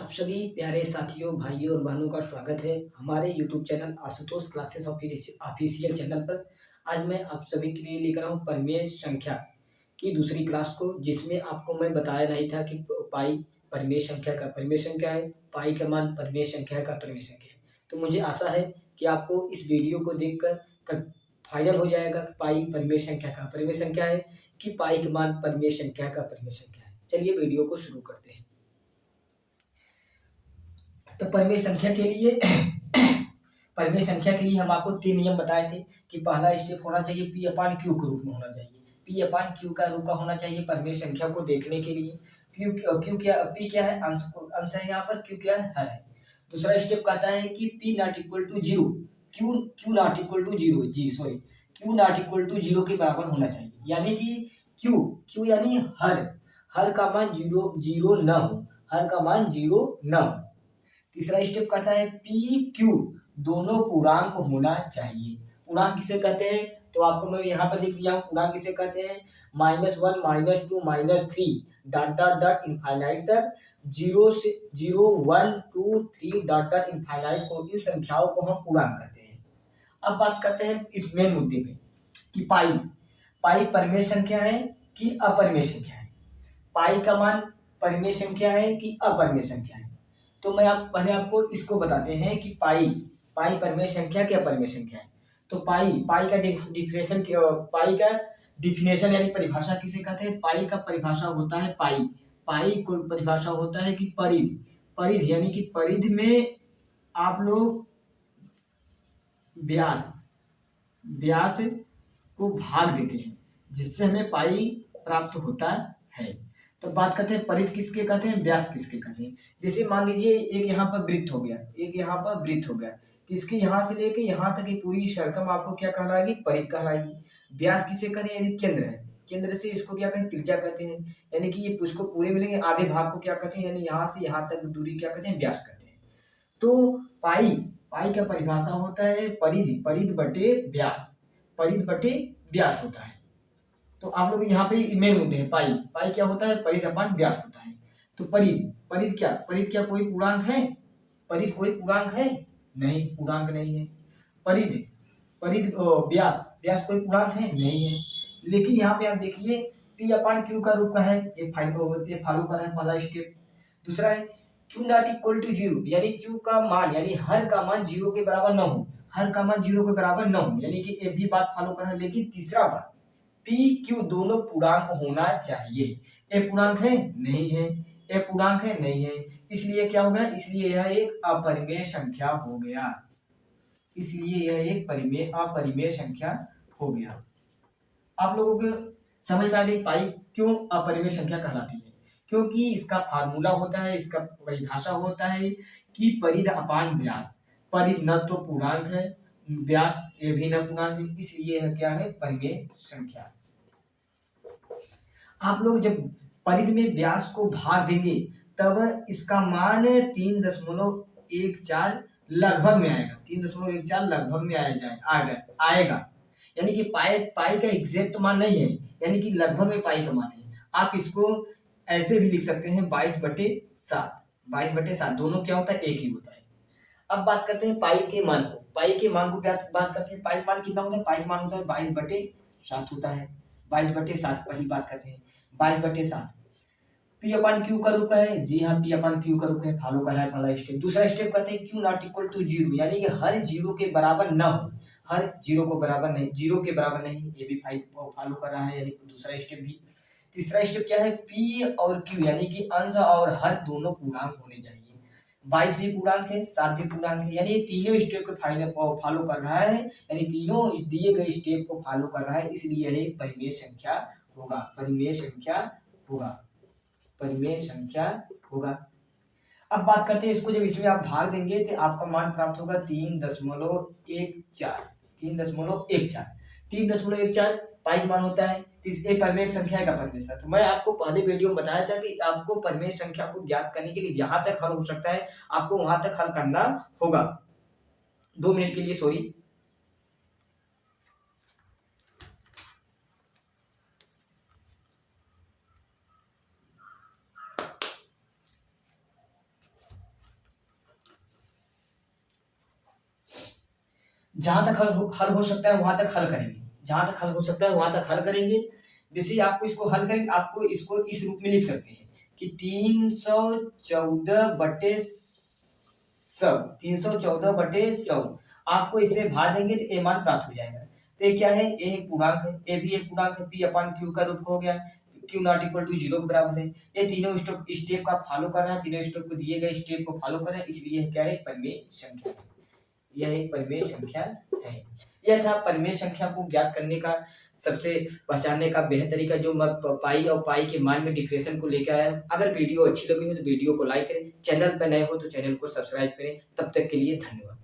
आप सभी प्यारे साथियों, भाइयों और बहनों का स्वागत है हमारे YouTube channel Ashutosh classes official channel पर। आज मैं आप सभी के लिए लेकर आऊँ परिमेय संख्या की दूसरी क्लास को, जिसमें आपको मैं बताया नहीं था कि पाई परिमेय संख्या का परिमेय संख्या है, पाई का मान परिमेय संख्या का परिमेय संख्या है। तो मुझे आशा है कि आपको इस वीडियो को देखकर फाइनल हो जाएगा कि पाई परिमेय संख्या का परिमेय संख्या है कि पाई का मान परिमेय संख्या का परिमेय संख्या है। चलिए वीडियो को शुरू करते हैं। तो परिमेय संख्या के लिए परिमेय संख्या के लिए हम आपको 3 नियम बताए थे कि पहला स्टेप होना चाहिए पी अपान क्यू के रूप में होना चाहिए। पी अपान क्यू का रूप का होना चाहिए परिमेय संख्या को देखने के लिए। क्यू क्या, पी क्या है, अंश है यहाँ पर, क्यू क्या है, हर है। दूसरा स्टेप कहता है कि P not equal to zero, Q Q not equal to zero Q not equal to zero के बराबर होना चाहिए। यानी कि क्यू क्यू यानी हर का मान जीरो जीरो न हो, हर का मान जीरो न हो। तीसरा स्टेप कहता है पी क्यू दोनों पूर्णांक होना चाहिए। पूर्णांक किसे कहते हैं, तो आपको मैं यहाँ पर लिख दिया हूँ। पूर्णांक किसे कहते हैं, -1 -2 -3 डॉट डॉट डॉट इनफाइनाइट तक, 0 से 0 1 2 3 डॉट डॉट इनफाइनाइट को, इन संख्याओं को हम पूर्णांक कहते हैं। अब बात करते हैं इस मेन मुद्दे पे कि पाई पाई परिमेय संख्या है कि अपरिमेय संख्या है, पाई का मान परिमेय संख्या है कि अपरिमेय संख्या है। तो मैं आप पहले आपको इसको बताते हैं कि पाई परिमेय संख्या क्या परिमेय संख्या है। तो पाई का डिफिनेशन, पाई का डिफिनेशन यानी परिभाषा किसे कहते हैं। पाई का परिभाषा होता है पाई को परिभाषा होता है कि परिधि परिधि यानी कि परिधि में आप लोग व्यास व्यास को भाग देते हैं, जिससे हमें पाई प्राप्त होता है। तो बात करते हैं परिधि किसके कहते हैं, व्यास किसके कहते हैं। जैसे मान लीजिए एक यहाँ पर वृत्त हो गया, एक यहाँ पर वृत्त हो गया, तो इसके यहाँ से लेके यहाँ तक की पूरी सर्कम आपको क्या कहलाएगी, परिधि कहलाएगी। व्यास किसे कहते हैं, यदि केंद्र है, केंद्र से इसको क्या कहते हैं, त्रिज्या कहते हैं। यानी कि ये उसको पूरे मिलेंगे, आधे भाग को क्या कहते हैं, यानी यहाँ से यहाँ तक दूरी क्या कहते हैं, व्यास कहते हैं। तो पाई पाई का परिभाषा होता है परिधि परिधि बटे व्यास, परिधि बटे व्यास होता है। तो आप लोग यहाँ पे मेन मुद्दे हैं, पाई क्या होता है, परिधि अपान व्यास होता है। तो परिधि क्या कोई पूर्णांक है, परिधि कोई पूर्णांक है नहीं, पूर्णांक नहीं है। परिधि परिधि व्यास व्यास कोई पूर्णांक है नहीं है। लेकिन यहाँ पे आप देखिए पी अपान क्यू का रूप का है, ये फॉलो कर रहा है पहला स्टेप। दूसरा है Q not equal to zero, यानी क्यू का मान यानी हर का मान जीरो के बराबर न हो, हर का मान जीरो के बराबर न हो, यानी कि ये भी बात फॉलो कर रहा है। लेकिन तीसरा बात पी क्यू दोनों पूर्णांक होना चाहिए। ए पूर्णांक है नहीं है, ए पूर्णांक है नहीं है, इसलिए क्या होगा, इसलिए यह एक अपरिमेय संख्या हो गया, इसलिए यह एक अपरिमेय संख्या हो गया। आप लोगों को समझ में आ गई पाई क्यों अपरिमेय संख्या कहलाती है, क्योंकि इसका फार्मूला होता है, इसका परिभाषा होता है कि परिधि अपान व्यास। परिधि न तो पूर्णांक है, व्यास ये भी न पूर्णांक है, इसलिए यह क्या है, परिमेय संख्या। आप लोग जब परिधि में व्यास को भाग देंगे तब इसका मान 3.14 लगभग में आएगा, 3.14 लगभग में आएगा। यानी कि पाई का एग्जैक्ट मान नहीं है, यानी कि लगभग में पाई का मान है। आप इसको ऐसे भी लिख सकते हैं 22/7, 22/7 दोनों क्या होता है, एक ही होता है। अब बात करते हैं पाई के मान को, बात करते हैं। पाई मान कितना होता है, पाई मान होता है 22/7 होता है, 22/7 पहली बात करते हैं, 22/7। पी अपान क्यू का रूप है, जी हाँ पी अपान क्यू का रूप है, फॉलो कर रहा है पहला स्टेप। दूसरा स्टेप कहते हैं Q not equal to zero, यानी कि हर जीरो के बराबर न हो, हर जीरो को बराबर नहीं, जीरो के बराबर नहीं, ये भी फॉलो कर रहा है, यानी दूसरा स्टेप भी। तीसरा स्टेप क्या है, पी और क्यू यानी कि अंश और हर दोनों पूर्णांक होने चाहिए। 22 भी पूर्णांक है, 7 भी पूर्णांक है, यानी तीनों स्टेप को फॉलो कर रहा है, यानी तीनों दिए गए स्टेप को फॉलो कर रहा है, इसलिए यह एक परिमेय संख्या होगा, परिमेय संख्या होगा, परिमेय संख्या होगा। अब बात करते हैं इसको, जब इसमें आप भाग देंगे तो आपका मान प्राप्त होगा 3.14, 3.14 पाई मान होता है। एक परिमेय संख्या का परिमेय संख्या, तो मैं आपको पहले वीडियो में बताया था कि आपको परिमेय संख्या को ज्ञात करने के लिए जहां तक हल हो सकता है आपको वहां तक हल करना होगा। 2 मिनट के लिए सॉरी। जहां तक हल हो सकता है वहां तक हल करेंगे, जहां तक हल हो सकता है वहां तक हल करेंगे। जैसे आपको इसको हल करेंगे, आपको इसको इस रूप में लिख सकते हैं कि 314/100 आपको इसमें भाग देंगे तो ए मान प्राप्त हो जाएगा। तो ये क्या है, ए एक पूर्णांक है, ए भी एक पूर्णांक है, पी अपन क्यू का रूप हो गया, क्यू नॉट इक्वल टू 0 के बराबर है। ये तीनों स्टेप का फॉलो कर रहा है, तीनों स्टेप को दिए गए स्टेप को फॉलो कर रहा है, इसलिए क्या है, परिमेय संख्या है। यह एक परिमेय संख्या है। यह था परिमेय संख्या को ज्ञात करने का सबसे पहचानने का बेहतर तरीका, जो मैं पाई और पाई के मान में डिफरेंशियल को लेकर आया। अगर वीडियो अच्छी लगी हो तो वीडियो को लाइक करें, चैनल पर नए हो तो चैनल को सब्सक्राइब करें। तब तक के लिए धन्यवाद।